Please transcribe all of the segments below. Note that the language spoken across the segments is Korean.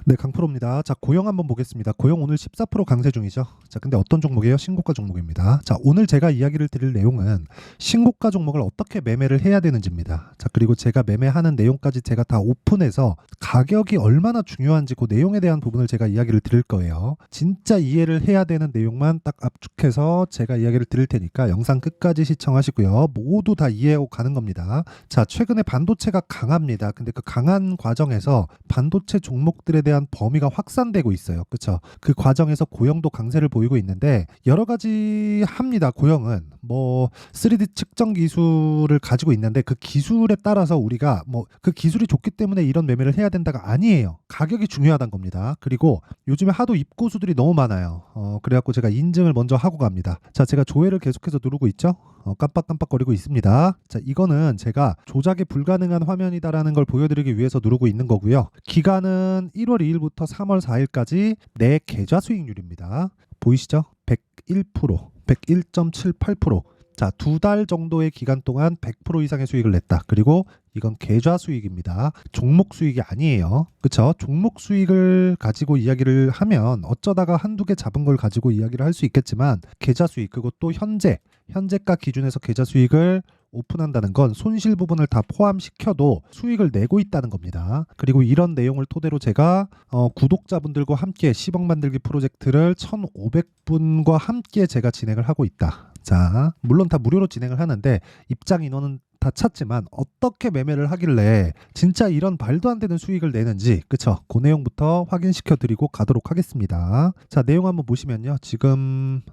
네, 강프로입니다. 자, 고영 한번 보겠습니다. 고영 오늘 14% 강세 중이죠. 자, 근데 어떤 종목이에요? 신고가 종목입니다. 자, 오늘 제가 이야기를 드릴 내용은 신고가 종목을 어떻게 매매를 해야 되는지입니다. 자, 그리고 제가 매매하는 내용까지 제가 다 오픈해서 가격이 얼마나 중요한지 그 내용에 대한 부분을 제가 이야기를 드릴 거예요. 진짜 이해를 해야 되는 내용만 딱 압축해서 제가 이야기를 드릴 테니까 영상 끝까지 시청하시고요. 모두 다 이해하고 가는 겁니다. 자, 최근에 반도체가 강합니다. 근데 그 강한 과정에서 반도체 종목들에 대한 범위가 확산되고 있어요. 그렇죠? 그 과정에서 고영도 강세를 보이고 있는데 여러 가지 합니다. 고영은 뭐 3D 측정 기술을 가지고 있는데 그 기술에 따라서 우리가 뭐 그 기술이 좋기 때문에 이런 매매를 해야 된다가 아니에요. 가격이 중요하다는 겁니다. 그리고 요즘에 하도 입고수들이 너무 많아요. 그래갖고 제가 인증을 먼저 하고 갑니다. 자, 제가 조회를 계속해서 누르고 있죠. 깜빡깜빡거리고 있습니다. 자, 이거는 제가 조작이 불가능한 화면이다라는 걸 보여드리기 위해서 누르고 있는 거고요. 기간은 1월 2일부터 3월 4일까지 내 계좌 수익률입니다. 보이시죠? 101%, 101.78%. 자, 2달 정도의 기간 동안 100% 이상의 수익을 냈다. 그리고 이건 계좌 수익입니다. 종목 수익이 아니에요. 그쵸? 종목 수익을 가지고 이야기를 하면 어쩌다가 한두 개 잡은 걸 가지고 이야기를 할 수 있겠지만 계좌 수익, 그것도 현재가 기준에서 계좌 수익을 오픈한다는 건 손실 부분을 다 포함시켜도 수익을 내고 있다는 겁니다. 그리고 이런 내용을 토대로 제가 구독자분들과 함께 10억 만들기 프로젝트를 1,500분과 함께 제가 진행을 하고 있다. 자, 물론 다 무료로 진행을 하는데 입장 인원은 다 찼지만 어떻게 매매를 하길래 진짜 이런 말도 안 되는 수익을 내는지, 그쵸? 그 내용부터 확인시켜 드리고 가도록 하겠습니다. 자, 내용 한번 보시면요. 지금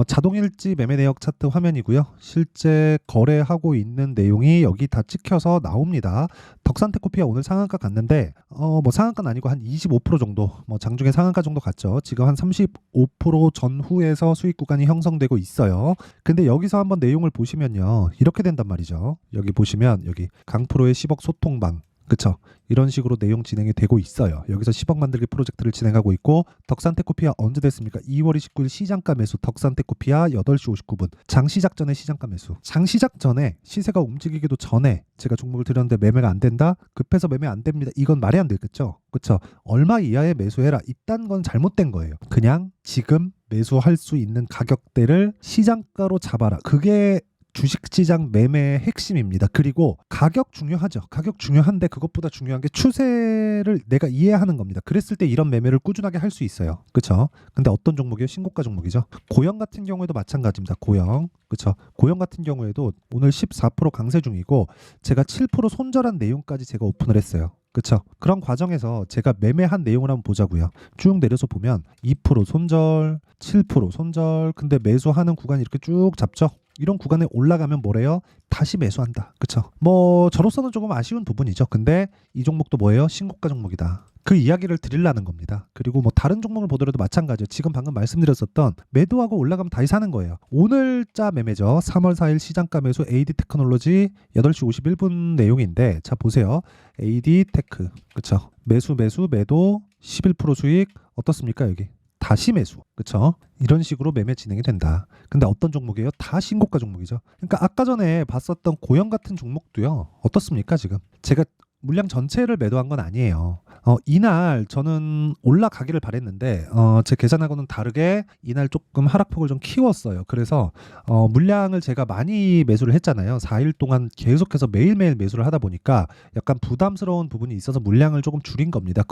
자동일지 매매 내역 차트 화면이고요. 실제 거래하고 있는 내용이 여기 다 찍혀서 나옵니다. 덕산테크코피아 오늘 상한가 갔는데 뭐 상한가는 아니고 한 25% 정도, 뭐 장중에 상한가 정도 갔죠. 지금 한 35% 전후에서 수익 구간이 형성되고 있어요. 근데 여기서 한번 내용을 보시면요. 이렇게 된단 말이죠. 여기 보시면 여기 강프로의 10억 소통방, 그쵸? 이런 식으로 내용 진행이 되고 있어요. 여기서 10억 만들기 프로젝트를 진행하고 있고, 덕산테크코피아 언제 됐습니까? 2월 29일 시장가 매수, 덕산테크코피아 8시 59분 장시작 전에 시장가 매수. 장시작 전에 시세가 움직이기도 전에 제가 종목을 드렸는데 매매가 안 된다? 급해서 매매 안 됩니다. 이건 말이 안 되겠죠? 그쵸? 얼마 이하에 매수해라. 이딴 건 잘못된 거예요. 그냥 지금 매수할 수 있는 가격대를 시장가로 잡아라. 그게 주식시장 매매의 핵심입니다. 그리고 가격 중요하죠. 가격 중요한데 그것보다 중요한 게 추세를 내가 이해하는 겁니다. 그랬을 때 이런 매매를 꾸준하게 할 수 있어요. 그렇죠? 근데 어떤 종목이요? 신고가 종목이죠. 고영 같은 경우에도 마찬가지입니다. 고영. 그렇죠? 고영 같은 경우에도 오늘 14% 강세 중이고 제가 7% 손절한 내용까지 제가 오픈을 했어요. 그렇죠? 그런 과정에서 제가 매매한 내용을 한번 보자고요. 쭉 내려서 보면 2% 손절, 7% 손절. 근데 매수하는 구간이 이렇게 쭉 잡죠. 이런 구간에 올라가면 뭐래요? 다시 매수한다. 그쵸? 뭐 저로서는 조금 아쉬운 부분이죠. 근데 이 종목도 뭐예요? 신고가 종목이다. 그 이야기를 드리려는 겁니다. 그리고 뭐 다른 종목을 보더라도 마찬가지예요. 지금 방금 말씀드렸었던 매도하고 올라가면 다시 사는 거예요. 오늘자 매매죠. 3월 4일 시장가 매수 AD 테크놀로지 8시 51분 내용인데, 자 보세요. AD 테크, 그쵸? 매도 11% 수익 어떻습니까? 여기 다시 매수, 그쵸? 이런 식으로 매매 진행이 된다. 근데 어떤 종목이에요? 다 신고가 종목이죠. 그러니까 아까 전에 봤었던 고영 같은 종목도요. 어떻습니까 지금? 제가 물량 전체를 매도한 건 아니에요. 이날 저는 올라가기를 바랬는데 제 계산하고는 다르게 이날 조금 하락폭을 좀 키웠어요. 그래서 물량을 제가 많이 매수를 했잖아요. 4일 동안 계속해서 매일매일 매수를 하다 보니까 약간 부담스러운 부분이 있어서 물량을 조금 줄인 겁니다.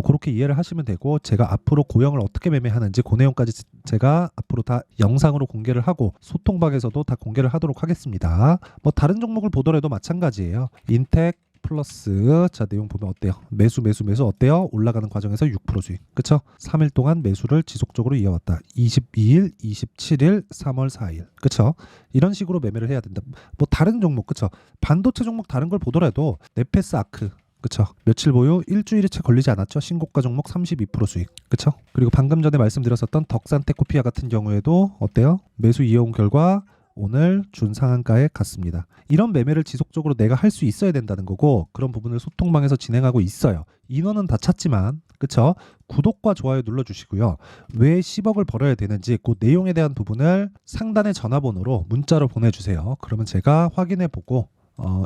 그렇게 이해를 하시면 되고, 제가 앞으로 고영을 어떻게 매매하는지 그 내용까지 제가 앞으로 다 영상으로 공개를 하고 소통방에서도 다 공개를 하도록 하겠습니다. 뭐 다른 종목을 보더라도 마찬가지예요. 인텍 플러스, 자 내용 보면 어때요? 매수 어때요? 올라가는 과정에서 6% 수익. 그쵸? 3일 동안 매수를 지속적으로 이어왔다. 22일, 27일, 3월 4일. 그쵸? 이런 식으로 매매를 해야 된다. 뭐 다른 종목, 그쵸? 반도체 종목 다른 걸 보더라도 네페스 아크, 그쵸? 며칠 보유 일주일이 채 걸리지 않았죠? 신고가 종목 32% 수익. 그쵸? 그리고 방금 전에 말씀드렸었던 덕산테크코피아 같은 경우에도 어때요? 매수 이어온 결과 오늘 준 상한가에 갔습니다. 이런 매매를 지속적으로 내가 할 수 있어야 된다는 거고, 그런 부분을 소통방에서 진행하고 있어요. 인원은 다 찼지만, 그쵸? 구독과 좋아요 눌러주시고요. 왜 10억을 벌어야 되는지 그 내용에 대한 부분을 상단의 전화번호로 문자로 보내주세요. 그러면 제가 확인해보고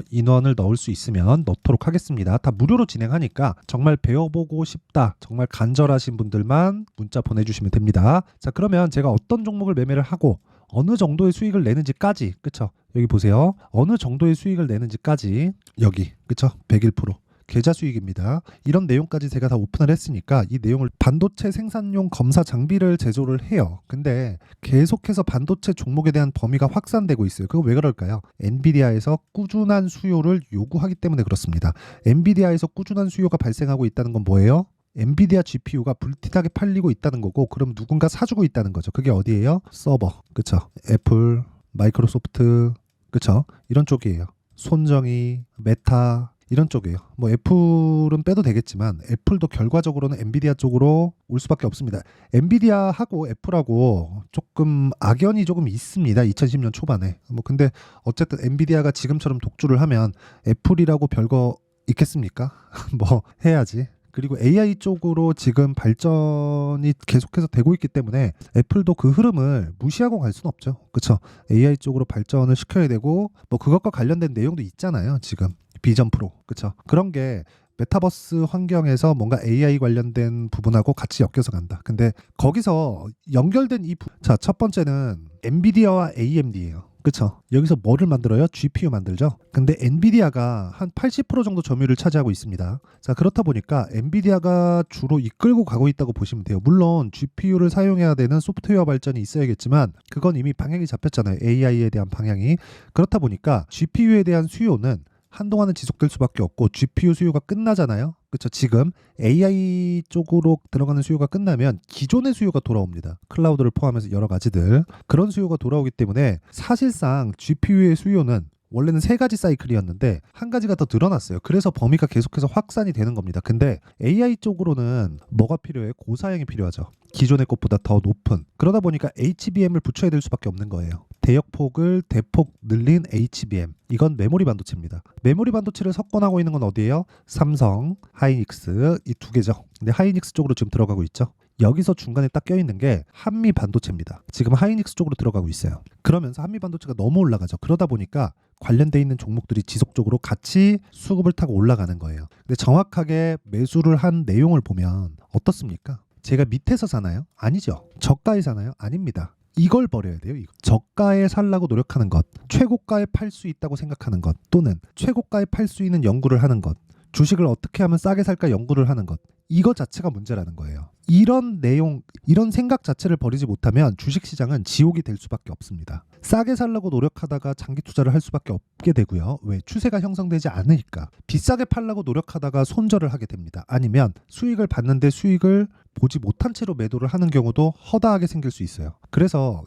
인원을 넣을 수 있으면 넣도록 하겠습니다. 다 무료로 진행하니까 정말 배워보고 싶다, 정말 간절하신 분들만 문자 보내주시면 됩니다. 자, 그러면 제가 어떤 종목을 매매를 하고 어느 정도의 수익을 내는지까지, 그쵸? 여기 보세요. 어느 정도의 수익을 내는지까지, 여기, 그쵸? 101%. 계좌 수익입니다. 이런 내용까지 제가 다 오픈을 했으니까 이 내용을 반도체 생산용 검사 장비를 제조를 해요. 근데 계속해서 반도체 종목에 대한 범위가 확산되고 있어요. 그거 왜 그럴까요? 엔비디아에서 꾸준한 수요를 요구하기 때문에 그렇습니다. 엔비디아에서 꾸준한 수요가 발생하고 있다는 건 뭐예요? 엔비디아 GPU가 불티나게 팔리고 있다는 거고, 그럼 누군가 사주고 있다는 거죠. 그게 어디예요? 서버, 그쵸? 애플, 마이크로소프트, 그쵸? 이런 쪽이에요. 손정이, 메타, 이런 쪽이에요. 뭐 애플은 빼도 되겠지만 애플도 결과적으로는 엔비디아 쪽으로 올 수밖에 없습니다. 엔비디아하고 애플하고 조금 악연이 조금 있습니다. 2010년 초반에. 뭐 근데 어쨌든 엔비디아가 지금처럼 독주를 하면 애플이라고 별거 있겠습니까? 뭐 해야지. 그리고 AI 쪽으로 지금 발전이 계속해서 되고 있기 때문에 애플도 그 흐름을 무시하고 갈 수는 없죠. 그렇죠? AI 쪽으로 발전을 시켜야 되고 뭐 그것과 관련된 내용도 있잖아요. 지금 비전 프로. 그렇죠? 그런 게 메타버스 환경에서 뭔가 AI 관련된 부분하고 같이 엮여서 간다. 근데 거기서 연결된 자, 첫 번째는 엔비디아와 AMD예요. 그쵸? 여기서 뭐를 만들어요? GPU 만들죠? 근데 엔비디아가 한 80% 정도 점유율을 차지하고 있습니다. 자, 그렇다 보니까 엔비디아가 주로 이끌고 가고 있다고 보시면 돼요. 물론 GPU를 사용해야 되는 소프트웨어 발전이 있어야겠지만 그건 이미 방향이 잡혔잖아요. AI에 대한 방향이. 그렇다 보니까 GPU에 대한 수요는 한동안은 지속될 수밖에 없고 GPU 수요가 끝나잖아요. 그렇죠. 지금 AI 쪽으로 들어가는 수요가 끝나면 기존의 수요가 돌아옵니다. 클라우드를 포함해서 여러 가지들. 그런 수요가 돌아오기 때문에 사실상 GPU의 수요는 원래는 세 가지 사이클이었는데 한 가지가 더 늘어났어요. 그래서 범위가 계속해서 확산이 되는 겁니다. 근데 AI 쪽으로는 뭐가 필요해요? 고사양이 필요하죠. 기존의 것보다 더 높은. 그러다 보니까 HBM을 붙여야 될 수밖에 없는 거예요. 대역폭을 대폭 늘린 HBM. 이건 메모리 반도체입니다. 메모리 반도체를 석권하고 있는 건 어디예요? 삼성, 하이닉스 이 두 개죠. 근데 하이닉스 쪽으로 지금 들어가고 있죠. 여기서 중간에 딱 껴있는 게 한미 반도체입니다. 지금 하이닉스 쪽으로 들어가고 있어요. 그러면서 한미 반도체가 너무 올라가죠. 그러다 보니까 관련돼 있는 종목들이 지속적으로 같이 수급을 타고 올라가는 거예요. 근데 정확하게 매수를 한 내용을 보면 어떻습니까? 제가 밑에서 사나요? 아니죠. 저가에 사나요? 아닙니다. 이걸 버려야 돼요. 이거. 저가에 살라고 노력하는 것, 최고가에 팔 수 있다고 생각하는 것, 또는 최고가에 팔 수 있는 연구를 하는 것, 주식을 어떻게 하면 싸게 살까 연구를 하는 것, 이거 자체가 문제라는 거예요. 이런 내용, 이런 생각 자체를 버리지 못하면 주식시장은 지옥이 될 수밖에 없습니다. 싸게 살려고 노력하다가 장기 투자를 할 수밖에 없게 되고요. 왜? 추세가 형성되지 않으니까. 비싸게 팔려고 노력하다가 손절을 하게 됩니다. 아니면 수익을 받는데 수익을 보지 못한 채로 매도를 하는 경우도 허다하게 생길 수 있어요. 그래서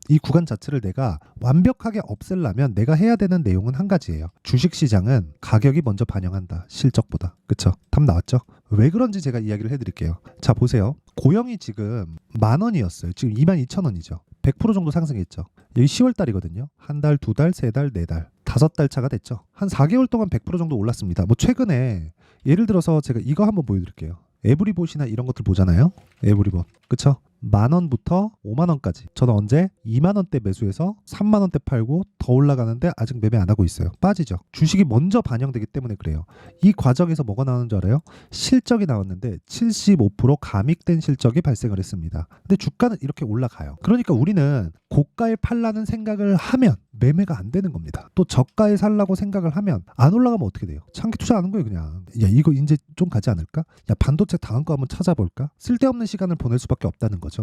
이 구간 자체를 내가 완벽하게 없애려면 내가 해야 되는 내용은 한 가지예요. 주식시장은 가격이 먼저 반영한다. 실적보다. 그쵸? 답 나왔죠? 왜 그런지 제가 이야기를 해드릴게요. 자, 보세요. 고영이 지금 10,000원이었어요. 지금 22,000원이죠. 100% 정도 상승했죠. 여기 10월 달이거든요. 한 달, 두 달, 세 달, 네 달, 5달 차가 됐죠. 한 4개월 동안 100% 정도 올랐습니다. 뭐 최근에 예를 들어서 제가 이거 한번 보여드릴게요. 에브리봇이나 이런 것들 보잖아요. 에브리봇. 그쵸? 10,000원부터 50,000원까지. 저는 언제 20,000원대 매수해서 30,000원대 팔고 더 올라가는데 아직 매매 안 하고 있어요. 빠지죠. 주식이 먼저 반영되기 때문에 그래요. 이 과정에서 뭐가 나오는 줄 알아요? 실적이 나왔는데 75% 감익된 실적이 발생을 했습니다. 근데 주가는 이렇게 올라가요. 그러니까 우리는 고가에 팔라는 생각을 하면 매매가 안 되는 겁니다. 또 저가에 살라고 생각을 하면 안 올라가면 어떻게 돼요? 장기 투자하는 거예요. 그냥 야, 이거 이제 좀 가지 않을까? 야, 반도체 다음 거 한번 찾아볼까? 쓸데없는 시간을 보낼 수밖에 없다는 거죠.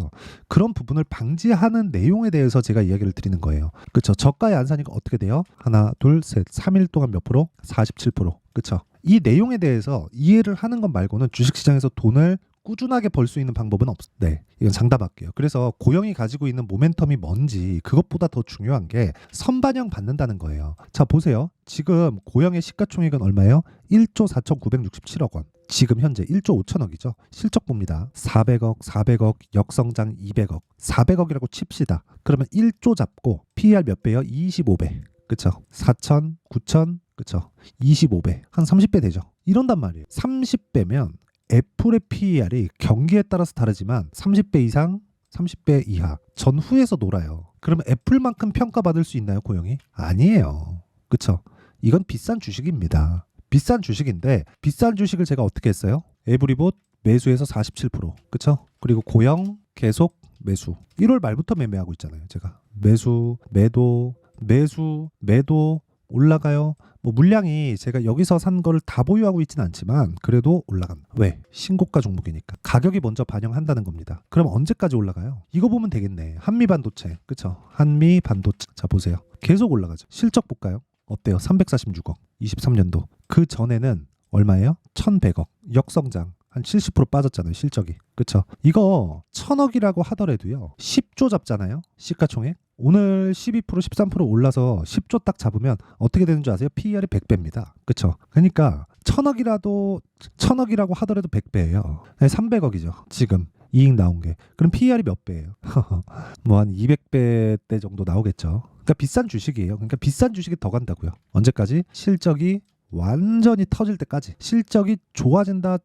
그런 부분을 방지하는 내용에 대해서 제가 이야기를 드리는 거예요. 그렇죠? 저가에 안 사니까 어떻게 돼요? 하나, 둘, 셋, 3일 동안 몇 프로? 47%. 그렇죠? 이 내용에 대해서 이해를 하는 것 말고는 주식시장에서 돈을 꾸준하게 벌 수 있는 방법은 없어요. 네, 이건 장담할게요. 그래서 고영이 가지고 있는 모멘텀이 뭔지 그것보다 더 중요한 게 선반영 받는다는 거예요. 자, 보세요. 지금 고영의 시가총액은 얼마예요? 1조 4,967억 원. 지금 현재 1조 5천억이죠. 실적 봅니다. 400억, 400억, 역성장 200억. 400억이라고 칩시다. 그러면 1조 잡고 PER 몇 배요? 25배. 그쵸? 4천, 9천, 그쵸? 25배. 한 30배 되죠. 이런단 말이에요. 30배면 애플의 PER이 경기에 따라서 다르지만 30배 이상, 30배 이하 전후에서 놀아요. 그러면 애플만큼 평가받을 수 있나요, 고영이? 아니에요. 그쵸? 이건 비싼 주식입니다. 비싼 주식인데 비싼 주식을 제가 어떻게 했어요? 에브리봇 매수해서 47%. 그쵸? 그리고 고영 계속 매수. 1월 말부터 매매하고 있잖아요. 제가 매수, 매도, 매수, 매도 올라가요. 뭐 물량이 제가 여기서 산 거를 다 보유하고 있지는 않지만 그래도 올라간다. 왜? 신고가 종목이니까. 가격이 먼저 반영한다는 겁니다. 그럼 언제까지 올라가요? 이거 보면 되겠네. 한미반도체. 그쵸? 한미반도체. 자 보세요. 계속 올라가죠. 실적 볼까요? 어때요? 346억. 23년도. 그 전에는 얼마예요? 1100억. 역성장. 한 70% 빠졌잖아요. 실적이. 그쵸? 이거 1000억이라고 하더라도요. 10조 잡잖아요. 시가총액. 오늘 12% 13% 올라서 10조 딱 잡으면 어떻게 되는 줄 아세요? PER이 100배입니다. 그쵸? 그러니까 1000억이라고 하더라도 100배예요. 300억이죠. 지금 이익 나온 게. 그럼 PER이 몇 배예요? 뭐 한 200배 정도 나오겠죠. 그러니까 비싼 주식이에요. 그러니까 비싼 주식이 더 간다고요. 언제까지? 실적이 완전히 터질 때까지. 실적이 좋아진다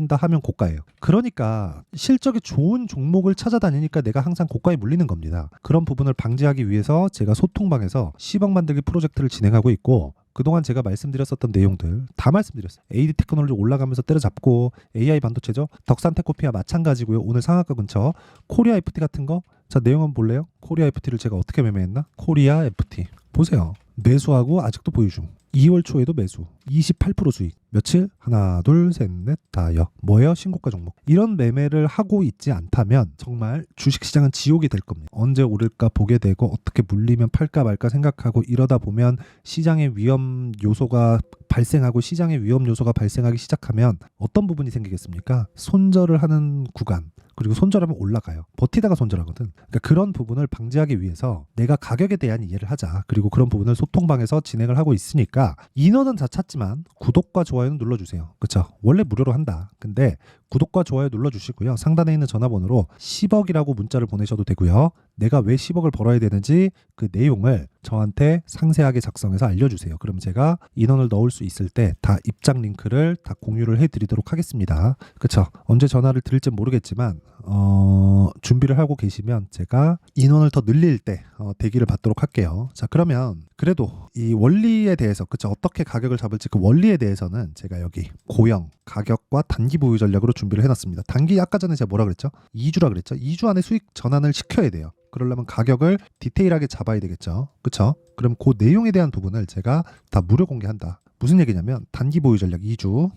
하면 고가예요. 그러니까 실적이 좋은 종목을 찾아다니니까 내가 항상 고가에 물리는 겁니다. 그런 부분을 방지하기 위해서 제가 소통방에서 10억 만들기 프로젝트를 진행하고 있고, 그동안 제가 말씀드렸었던 내용들 다 말씀드렸어요. AD 테크놀로지 올라가면서 때려잡고, AI 반도체죠. 덕산테코피아 마찬가지고요. 오늘 상한가 근처 코리아 FT 같은 거. 자, 내용 한번 볼래요? 코리아 FT를 제가 어떻게 매매했나? 코리아 FT 보세요. 매수하고 아직도 보유 중. 2월 초에도 매수. 28% 수익. 며칠? 하나, 둘, 셋, 넷, 다여. 뭐예요? 신고가 종목. 이런 매매를 하고 있지 않다면 정말 주식시장은 지옥이 될 겁니다. 언제 오를까 보게 되고 어떻게 물리면 팔까 말까 생각하고 이러다 보면 시장의 위험 요소가 발생하고, 시장의 위험 요소가 발생하기 시작하면 어떤 부분이 생기겠습니까? 손절을 하는 구간. 그리고 손절하면 올라가요. 버티다가 손절하거든. 그러니까 그런 부분을 방지하기 위해서 내가 가격에 대한 이해를 하자. 그리고 그런 부분을 소통방에서 진행을 하고 있으니까 인원은 다 찾지만 구독과 좋아요는 눌러주세요. 그렇죠? 원래 무료로 한다. 근데 구독과 좋아요 눌러주시고요. 상단에 있는 전화번호로 10억이라고 문자를 보내셔도 되고요. 내가 왜 10억을 벌어야 되는지 그 내용을 저한테 상세하게 작성해서 알려주세요. 그럼 제가 인원을 넣을 수 있을 때 다 입장 링크를 다 공유를 해드리도록 하겠습니다. 그쵸? 언제 전화를 드릴지 모르겠지만 준비를 하고 계시면 제가 인원을 더 늘릴 때 대기를 받도록 할게요. 자, 그러면 그래도 이 원리에 대해서, 그쵸? 어떻게 가격을 잡을지 그 원리에 대해서는 제가 여기 고영, 가격과 단기 보유 전략으로 준비를 해놨습니다. 단기 아까 전에 제가 뭐라 그랬죠? 2주라 그랬죠? 2주 안에 수익 전환을 시켜야 돼요. 그러려면 가격을 디테일하게 잡아야 되겠죠. 그쵸? 그럼 그 내용에 대한 부분을 제가 다 무료 공개한다. 무슨 얘기냐면 단기 보유 전략 2주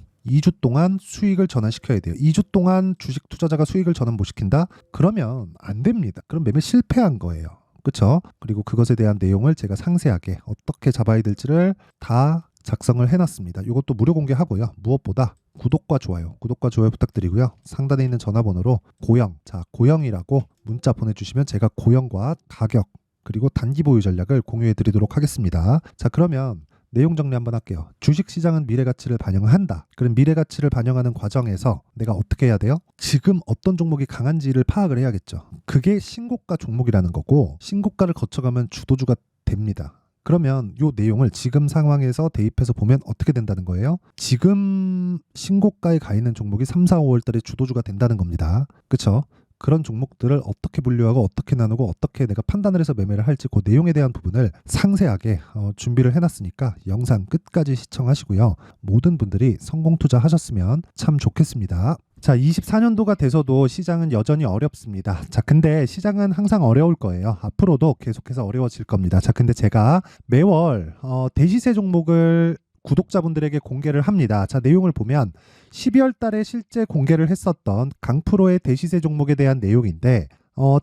동안 수익을 전환시켜야 돼요. 2주 동안 주식 투자자가 수익을 전환 못 시킨다? 그러면 안 됩니다. 그럼 매매 실패한 거예요. 그쵸? 그리고 그것에 대한 내용을 제가 상세하게 어떻게 잡아야 될지를 다 작성을 해놨습니다. 이것도 무료 공개하고요. 무엇보다 구독과 좋아요 부탁드리고요. 상단에 있는 전화번호로 고영, 자 고영이라고 문자 보내주시면 제가 고영과 가격 그리고 단기 보유 전략을 공유해 드리도록 하겠습니다. 자, 그러면 내용 정리 한번 할게요. 주식시장은 미래가치를 반영한다. 그럼 미래가치를 반영하는 과정에서 내가 어떻게 해야 돼요? 지금 어떤 종목이 강한지를 파악을 해야겠죠. 그게 신고가 종목이라는 거고, 신고가를 거쳐가면 주도주가 됩니다. 그러면 이 내용을 지금 상황에서 대입해서 보면 어떻게 된다는 거예요? 지금 신고가에 가 있는 종목이 3, 4, 5월 달에 주도주가 된다는 겁니다. 그쵸? 그런 종목들을 어떻게 분류하고 어떻게 나누고 어떻게 내가 판단을 해서 매매를 할지 그 내용에 대한 부분을 상세하게 준비를 해놨으니까 영상 끝까지 시청하시고요. 모든 분들이 성공 투자하셨으면 참 좋겠습니다. 자, 24년도가 돼서도 시장은 여전히 어렵습니다. 자, 근데 시장은 항상 어려울 거예요. 앞으로도 계속해서 어려워질 겁니다. 자, 근데 제가 매월 대시세 종목을 구독자분들에게 공개를 합니다. 자, 내용을 보면 12월 달에 실제 공개를 했었던 강프로의 대시세 종목에 대한 내용인데,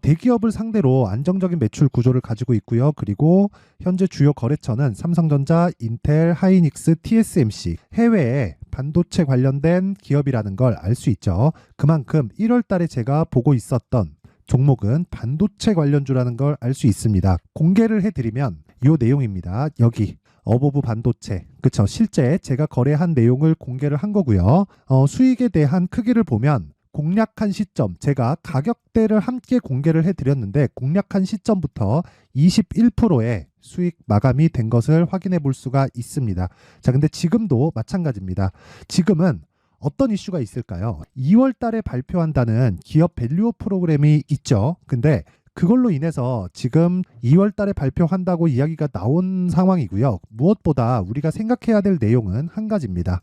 대기업을 상대로 안정적인 매출 구조를 가지고 있고요. 그리고 현재 주요 거래처는 삼성전자, 인텔, 하이닉스, TSMC, 해외에 반도체 관련된 기업이라는 걸 알 수 있죠. 그만큼 1월 달에 제가 보고 있었던 종목은 반도체 관련주라는 걸 알 수 있습니다. 공개를 해드리면 이 내용입니다. 여기 어보브 반도체, 그쵸? 실제 제가 거래한 내용을 공개를 한 거고요. 수익에 대한 크기를 보면 공략한 시점, 제가 가격대를 함께 공개를 해드렸는데 공략한 시점부터 21%의 수익 마감이 된 것을 확인해 볼 수가 있습니다. 자, 근데 지금도 마찬가지입니다. 지금은 어떤 이슈가 있을까요? 2월 달에 발표한다는 기업 밸류업 프로그램이 있죠. 근데 그걸로 인해서 지금 2월 달에 발표한다고 이야기가 나온 상황이고요. 무엇보다 우리가 생각해야 될 내용은 한 가지입니다.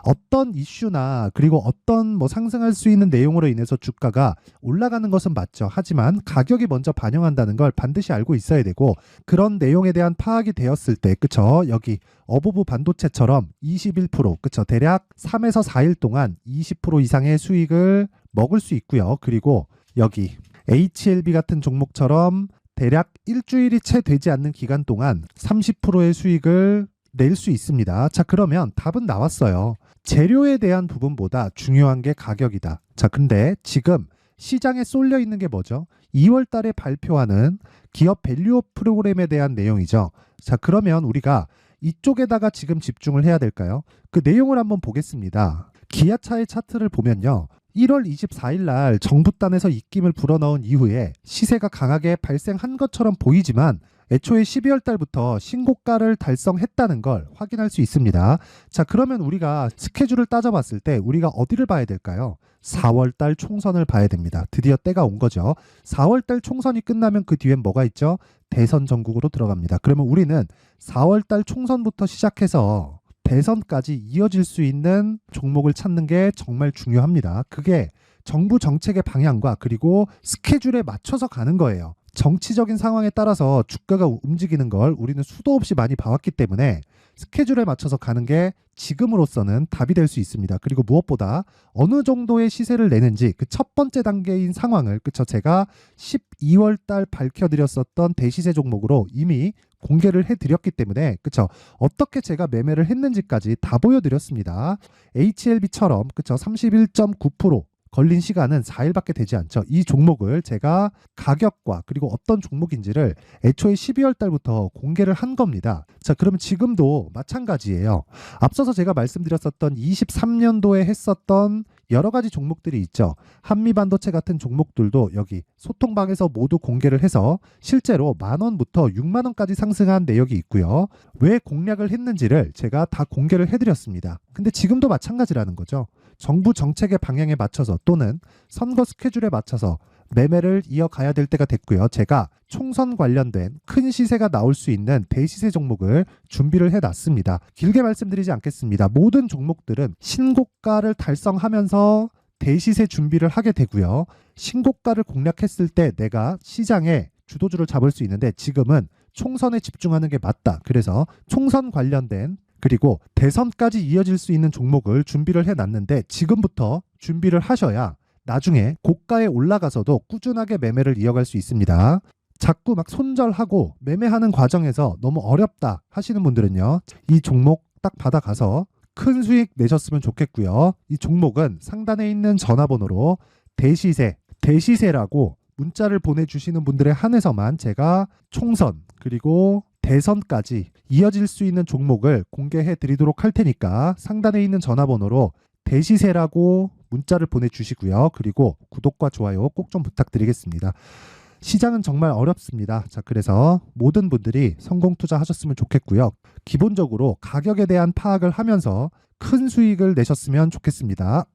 어떤 이슈나 그리고 어떤 뭐 상승할 수 있는 내용으로 인해서 주가가 올라가는 것은 맞죠. 하지만 가격이 먼저 반영한다는 걸 반드시 알고 있어야 되고, 그런 내용에 대한 파악이 되었을 때, 그쵸? 여기 어부부 반도체처럼 21%, 그쵸? 대략 3에서 4일 동안 20% 이상의 수익을 먹을 수 있고요. 그리고 여기 HLB 같은 종목처럼 대략 일주일이 채 되지 않는 기간 동안 30%의 수익을 낼 수 있습니다. 자, 그러면 답은 나왔어요. 재료에 대한 부분보다 중요한 게 가격이다. 자, 근데 지금 시장에 쏠려 있는 게 뭐죠? 2월 달에 발표하는 기업 밸류업 프로그램에 대한 내용이죠. 자, 그러면 우리가 이쪽에다가 지금 집중을 해야 될까요? 그 내용을 한번 보겠습니다. 기아차의 차트를 보면요. 1월 24일 날 정부단에서 입김을 불어넣은 이후에 시세가 강하게 발생한 것처럼 보이지만 애초에 12월 달부터 신고가를 달성했다는 걸 확인할 수 있습니다. 자, 그러면 우리가 스케줄을 따져봤을 때 우리가 어디를 봐야 될까요? 4월 달 총선을 봐야 됩니다. 드디어 때가 온 거죠. 4월 달 총선이 끝나면 그 뒤엔 뭐가 있죠? 대선 전국으로 들어갑니다. 그러면 우리는 4월 달 총선부터 시작해서 대선까지 이어질 수 있는 종목을 찾는 게 정말 중요합니다. 그게 정부 정책의 방향과 그리고 스케줄에 맞춰서 가는 거예요. 정치적인 상황에 따라서 주가가 움직이는 걸 우리는 수도 없이 많이 봐왔기 때문에 스케줄에 맞춰서 가는 게 지금으로서는 답이 될 수 있습니다. 그리고 무엇보다 어느 정도의 시세를 내는지 그 첫 번째 단계인 상황을, 그쵸? 제가 12월 달 밝혀드렸었던 대시세 종목으로 이미 공개를 해드렸기 때문에, 그쵸? 어떻게 제가 매매를 했는지까지 다 보여드렸습니다. HLB처럼, 그쵸? 31.9% 걸린 시간은 4일밖에 되지 않죠. 이 종목을 제가 가격과 그리고 어떤 종목인지를 애초에 12월 달부터 공개를 한 겁니다. 자, 그러면 지금도 마찬가지예요. 앞서서 제가 말씀드렸었던 23년도에 했었던 여러 가지 종목들이 있죠. 한미반도체 같은 종목들도 여기 소통방에서 모두 공개를 해서 실제로 10,000원부터 60,000원까지 상승한 내역이 있고요. 왜 공략을 했는지를 제가 다 공개를 해드렸습니다. 근데 지금도 마찬가지라는 거죠. 정부 정책의 방향에 맞춰서 또는 선거 스케줄에 맞춰서 매매를 이어가야 될 때가 됐고요. 제가 총선 관련된 큰 시세가 나올 수 있는 대시세 종목을 준비를 해놨습니다. 길게 말씀드리지 않겠습니다. 모든 종목들은 신고가를 달성하면서 대시세 준비를 하게 되고요. 신고가를 공략했을 때 내가 시장에 주도주를 잡을 수 있는데 지금은 총선에 집중하는 게 맞다. 그래서 총선 관련된 그리고 대선까지 이어질 수 있는 종목을 준비를 해놨는데 지금부터 준비를 하셔야 나중에 고가에 올라가서도 꾸준하게 매매를 이어갈 수 있습니다. 자꾸 막 손절하고 매매하는 과정에서 너무 어렵다 하시는 분들은요. 이 종목 딱 받아가서 큰 수익 내셨으면 좋겠고요. 이 종목은 상단에 있는 전화번호로 대시세라고 문자를 보내주시는 분들에 한해서만 제가 총선 그리고 대선까지 이어질 수 있는 종목을 공개해 드리도록 할 테니까 상단에 있는 전화번호로 대시세라고 문자를 보내주시고요. 그리고 구독과 좋아요 꼭 좀 부탁드리겠습니다. 시장은 정말 어렵습니다. 자, 그래서 모든 분들이 성공 투자하셨으면 좋겠고요. 기본적으로 가격에 대한 파악을 하면서 큰 수익을 내셨으면 좋겠습니다.